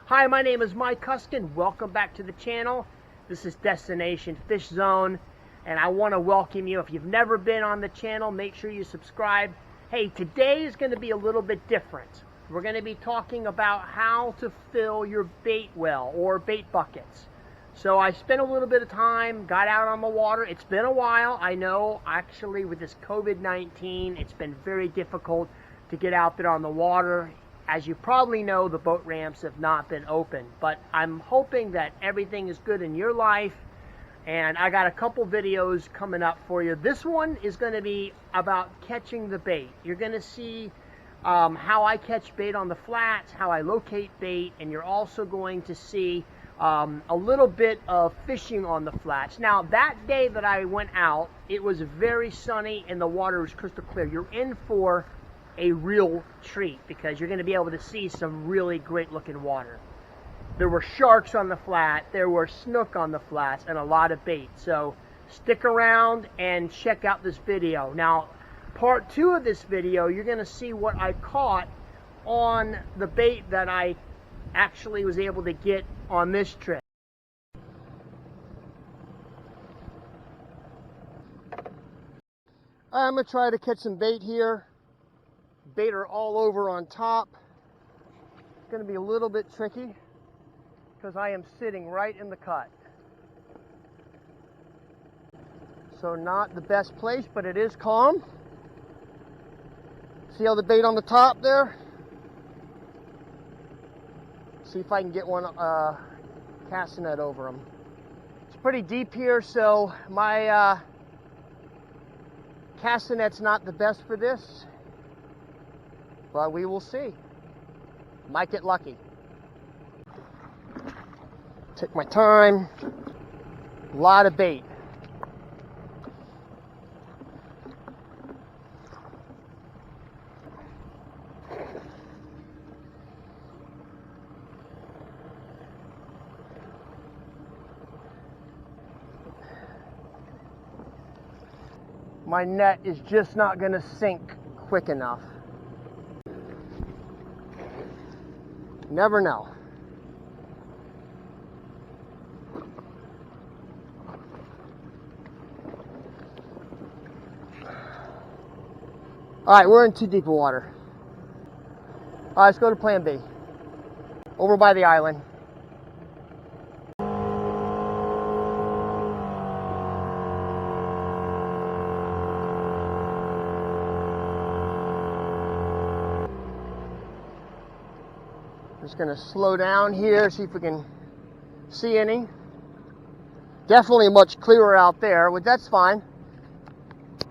Hi, my name is Mike Cuskin. Welcome back to the channel. This is Destination Fish Zone, and I want to welcome you. If you've never been on the channel, make sure you subscribe. Hey, today is going to be a little bit different. We're going to be talking about how to fill your bait well or bait buckets. So I spent a little bit of time, got out on the water. It's been a while. I know, actually, with this COVID-19, it's been very difficult to get out there on the water. As you probably know, the boat ramps have not been open, but I'm hoping that everything is good in your life, and I got a couple videos coming up for you. This one is going to be about catching the bait. You're going to see how I catch bait on the flats, how I locate bait, and you're also going to see a little bit of fishing on the flats. Now, that day that I went out, it was very sunny and the water was crystal clear. You're in for a real treat because you're going to be able to see some really great looking water. There were sharks on the flat, there were snook on the flats, and a lot of bait. So stick around and check out this video. Now, part 2 of this video, you're going to see what I caught on the bait that I actually was able to get on this trip. I'm going to try to catch some bait here. Bait are all over on top. It's going to be a little bit tricky because I am sitting right in the cut. So not the best place, but it is calm. See all the bait on the top there? See if I can get one casting net over them. It's pretty deep here, so my casting net's not the best for this. But we will see. Might get lucky. Take my time. A lot of bait. My net is just not going to sink quick enough. Never know. All right, we're in too deep of water. All right, let's go to plan B. Over by the island. Just going to slow down here, see if we can see any. Definitely much clearer out there, but that's fine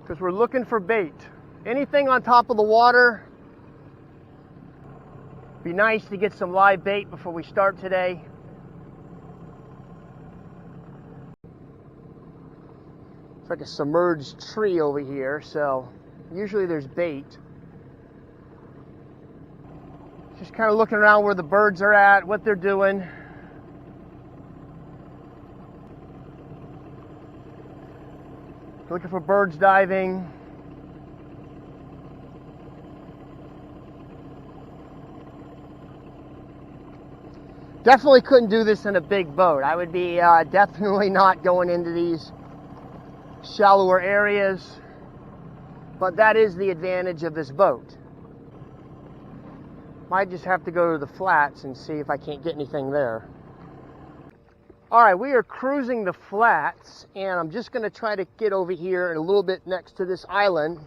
because we're looking for bait. Anything on top of the water. Be nice to get some live bait before we start today. It's like a submerged tree over here, so usually there's bait. Just kind of looking around where the birds are at, what they're doing. Looking for birds diving. Definitely couldn't do this in a big boat. I would be definitely not going into these shallower areas. But that is the advantage of this boat. Might just have to go to the flats and see if I can't get anything there. All right, we are cruising the flats, and I'm just going to try to get over here and a little bit next to this island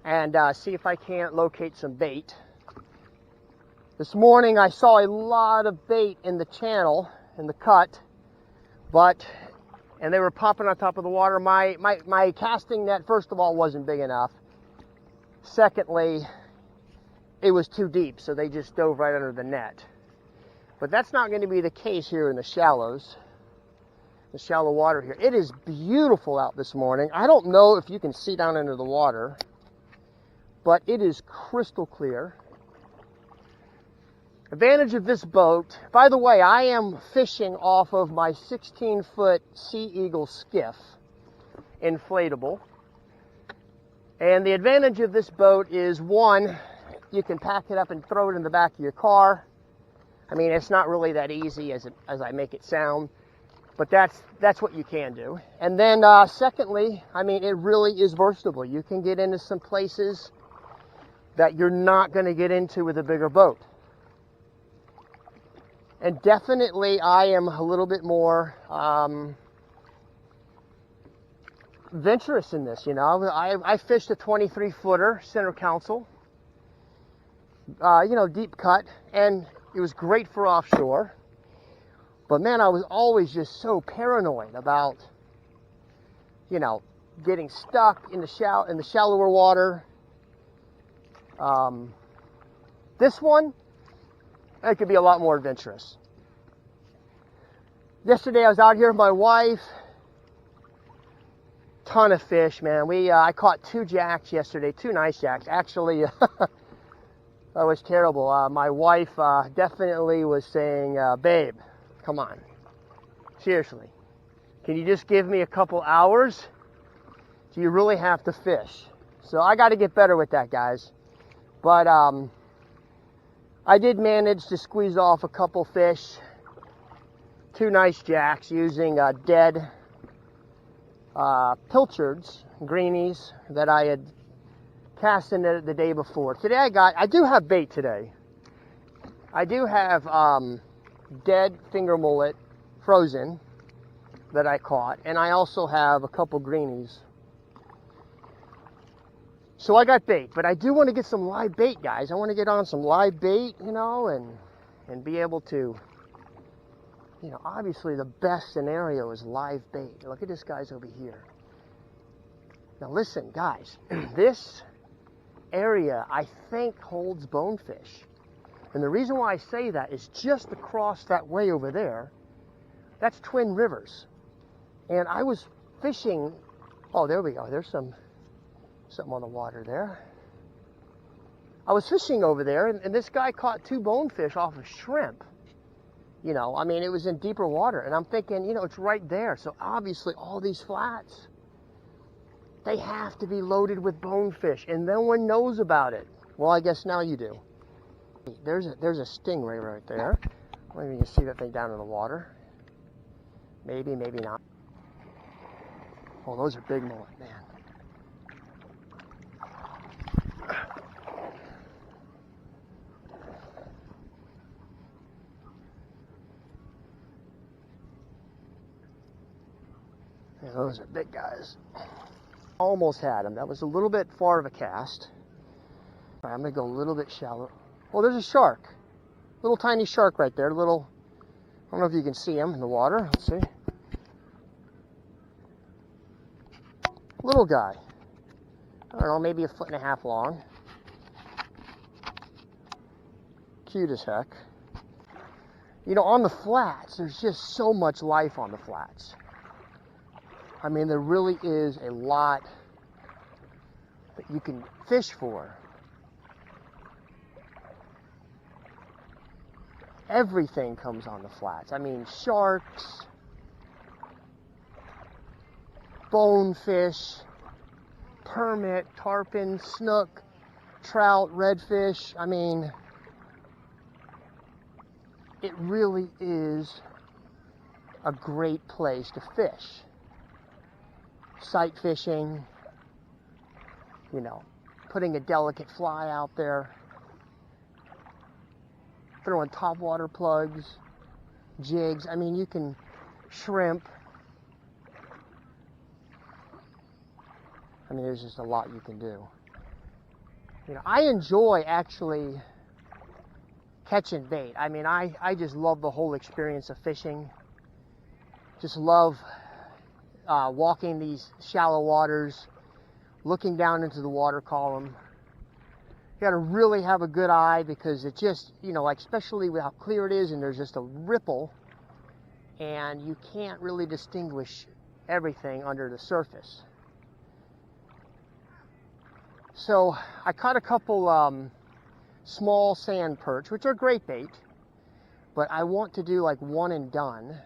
and see if I can't locate some bait. This morning I saw a lot of bait in the channel, in the cut, and they were popping on top of the water. My casting net, first of all, wasn't big enough. Secondly, it was too deep, so they just dove right under the net. But that's not going to be the case here in the shallows, the shallow water here. It is beautiful out this morning. I don't know if you can see down into the water, but it is crystal clear. Advantage of this boat, by the way, I am fishing off of my 16-foot Sea Eagle skiff, inflatable. And the advantage of this boat is, one, you can pack it up and throw it in the back of your car. I mean, it's not really that easy as I make it sound, but that's what you can do. And then secondly, I mean, it really is versatile. You can get into some places that you're not going to get into with a bigger boat. And definitely I am a little bit more venturous in this, you know. I fished a 23-footer center console, you know, deep cut, and it was great for offshore. But man, I was always just so paranoid about, you know, getting stuck in the shallower water. This one, it could be a lot more adventurous. Yesterday I was out here with my wife. Ton of fish, man. I caught 2 jacks yesterday, 2 nice jacks. Actually, that was terrible. My wife definitely was saying, babe, come on, seriously, can you just give me a couple hours? Do you really have to fish? So I got to get better with that, guys. But I did manage to squeeze off a couple fish, 2 nice jacks using dead pilchards, greenies that I had cast in the day before. Today I do have bait today. I do have dead finger mullet frozen that I caught, and I also have a couple greenies. So I got bait, but I do want to get some live bait, guys. I want to get on some live bait, you know, and be able to, you know, obviously the best scenario is live bait. Look at this guy's over here. Now listen, guys, this area I think holds bonefish. And the reason why I say that is just across that way over there, that's Twin Rivers. And I was fishing, oh, there we go. There's something on the water there. I was fishing over there, and this guy caught 2 bonefish off of shrimp. You know, I mean, it was in deeper water, and I'm thinking, you know, it's right there. So obviously all these flats, they have to be loaded with bonefish, and no one knows about it. Well, I guess now you do. There's a stingray right there. Maybe you can see that thing down in the water. Maybe, maybe not. Oh, those are big mullet, man. Yeah, those are big guys. Almost had him. That was a little bit far of a cast. All right, I'm going to go a little bit shallow. Oh, there's a shark. Little tiny shark right there. Little, I don't know if you can see him in the water. Let's see. Little guy. I don't know, maybe 1.5 feet long. Cute as heck. You know, on the flats, there's just so much life on the flats. I mean, there really is a lot that you can fish for. Everything comes on the flats. I mean, sharks, bonefish, permit, tarpon, snook, trout, redfish. I mean, it really is a great place to fish. Sight fishing, you know, putting a delicate fly out there, throwing topwater plugs, jigs. I mean, you can shrimp. I mean, there's just a lot you can do. You know, I enjoy actually catching bait. I mean, I just love the whole experience of fishing. Just love walking these shallow waters, looking down into the water column. You got to really have a good eye because it just, you know, like especially with how clear it is and there's just a ripple and you can't really distinguish everything under the surface. So I caught a couple small sand perch, which are great bait, but I want to do like one and done.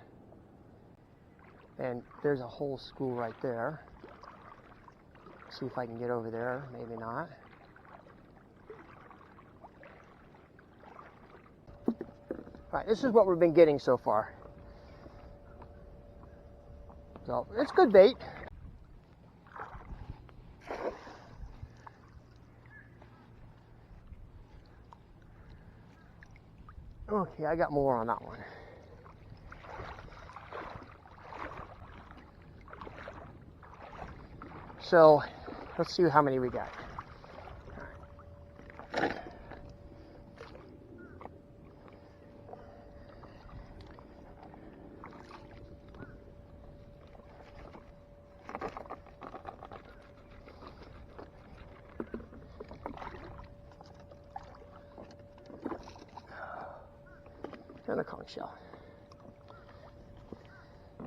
And there's a whole school right there. See if I can get over there, maybe not. right, this is what we've been getting so far. So it's good bait. Okay, I got more on that one. So let's see how many we got. And a conch shell. I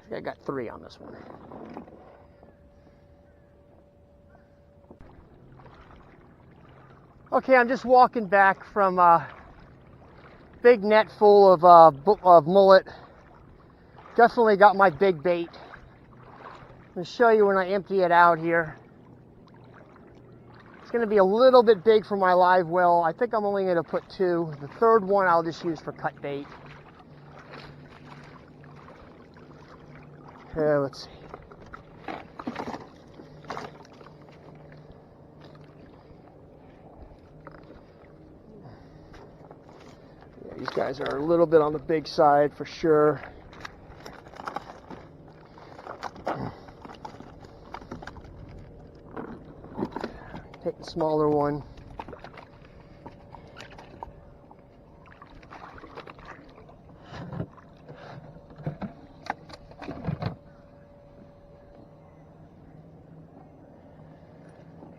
think I got 3 on this one. Okay, I'm just walking back from a big net full of mullet. Definitely got my big bait. I'm going to show you when I empty it out here. It's going to be a little bit big for my live well. I think I'm only going to put 2. The third one I'll just use for cut bait. Let's see. Yeah, these guys are a little bit on the big side for sure. Take the smaller one.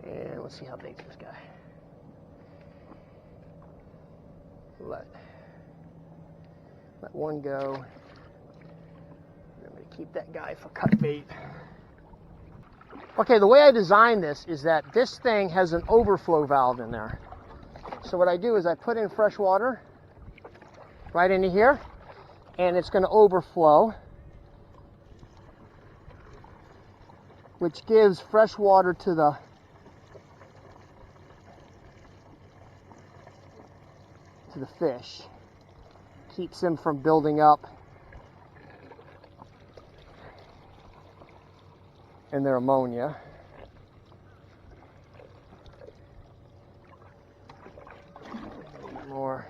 And let's see how big this guy. Let one go. I'm going to keep that guy for cut bait. Okay, the way I designed this is that this thing has an overflow valve in there. So what I do is I put in fresh water right into here, and it's going to overflow, which gives fresh water to the fish. Keeps them from building up in their ammonia. More.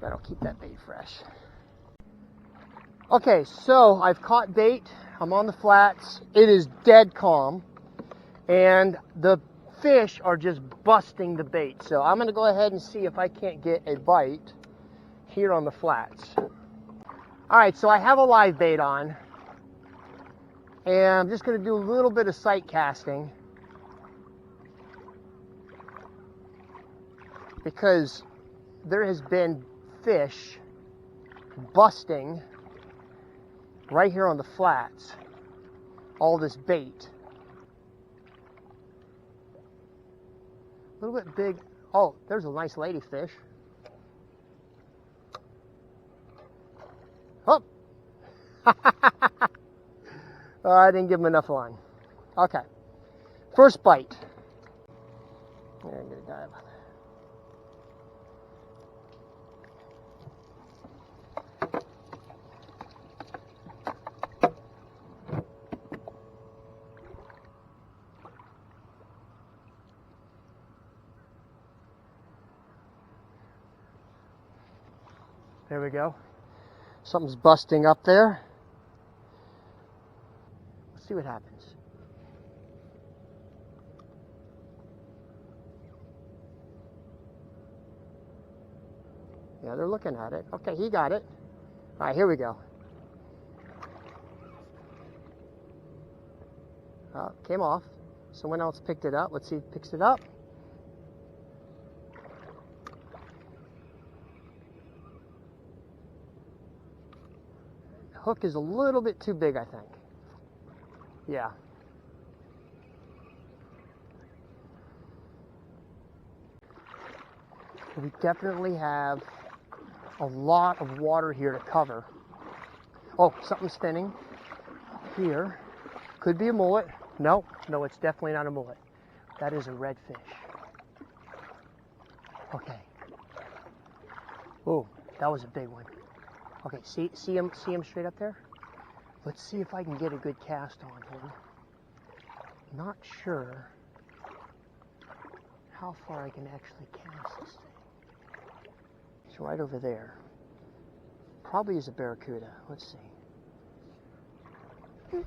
That'll keep that bait fresh. Okay, so I've caught bait. I'm on the flats. It is dead calm, and the fish are just busting the bait. So I'm going to go ahead and see if I can't get a bite here on the flats. All right, so I have a live bait on, and I'm just going to do a little bit of sight casting because there has been fish busting right here on the flats, all this bait. A little bit big. Oh, there's a nice ladyfish. Oh! Oh, I didn't give him enough line. Okay. First bite. There, I'm gonna dive. There we go. Something's busting up there. Let's see what happens. Yeah, they're looking at it. Okay, he got it. All right, here we go. Oh, came off. Someone else picked it up. Let's see if he picks it up. Hook is a little bit too big, I think. Yeah. We definitely have a lot of water here to cover. Oh, something's spinning. here. Could be a mullet. No, it's definitely not a mullet. That is a redfish. Okay. Oh, that was a big one. Okay, see him straight up there? Let's see if I can get a good cast on him. Not sure how far I can actually cast this thing. It's right over there. Probably is a barracuda. Let's see.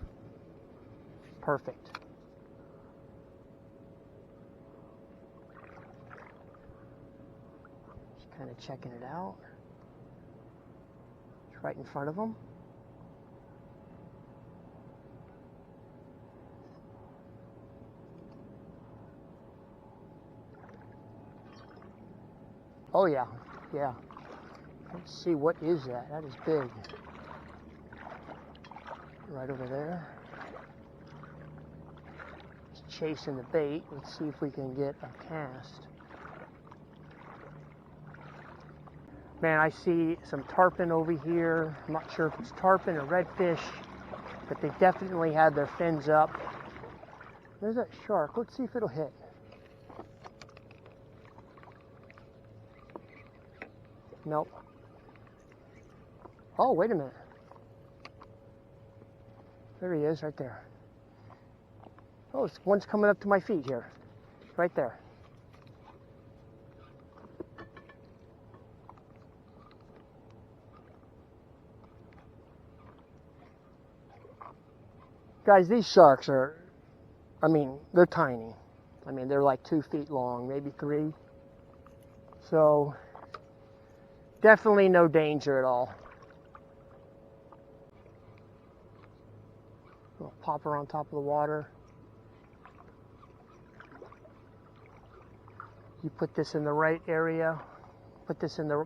Perfect. Just kind of checking it out. It's right in front of him. Oh yeah, yeah. Let's see, what is that? That is big. Right over there. Just chasing the bait. Let's see if we can get a cast. Man, I see some tarpon over here. I'm not sure if it's tarpon or redfish, but they definitely had their fins up. There's that shark. Let's see if it'll hit. Nope. Oh, wait a minute. There he is, right there. Oh, one's coming up to my feet here. Right there. Guys, these sharks are, they're tiny. They're like 2 feet long, maybe 3. So, definitely no danger at all. Little popper on top of the water. You put this in the right area,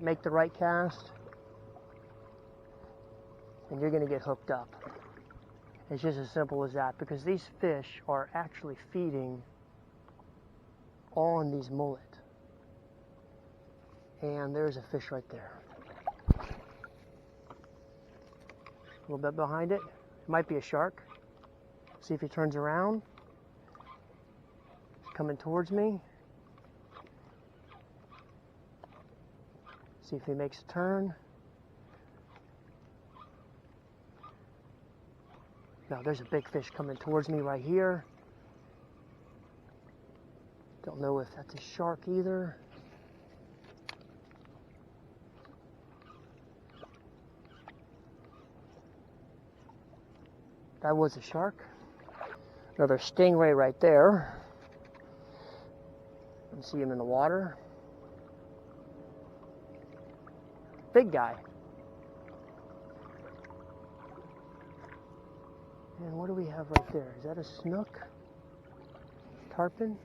make the right cast, and you're gonna get hooked up. It's just as simple as that, because these fish are actually feeding on these mullet. And there's a fish right there. A little bit behind it. It might be a shark. See if he turns around. He's coming towards me. See if he makes a turn. No, there's a big fish coming towards me right here. Don't know if that's a shark either. That was a shark. Another stingray right there. You can see him in the water. Big guy. And what do we have right there? Is that a snook? Tarpon?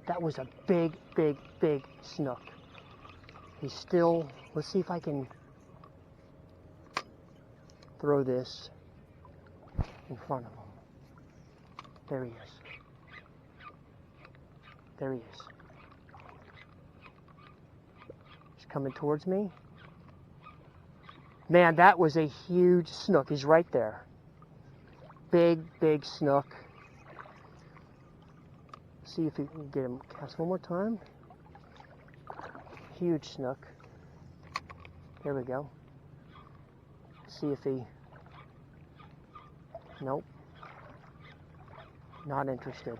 That was a big, big, big snook. He's still, let's see if I can throw this in front of him. There he is. There he is. He's coming towards me. Man, that was a huge snook. He's right there. Big, big snook. See if we can get him cast one more time. Huge snook. There we go. See if he... Nope. Not interested.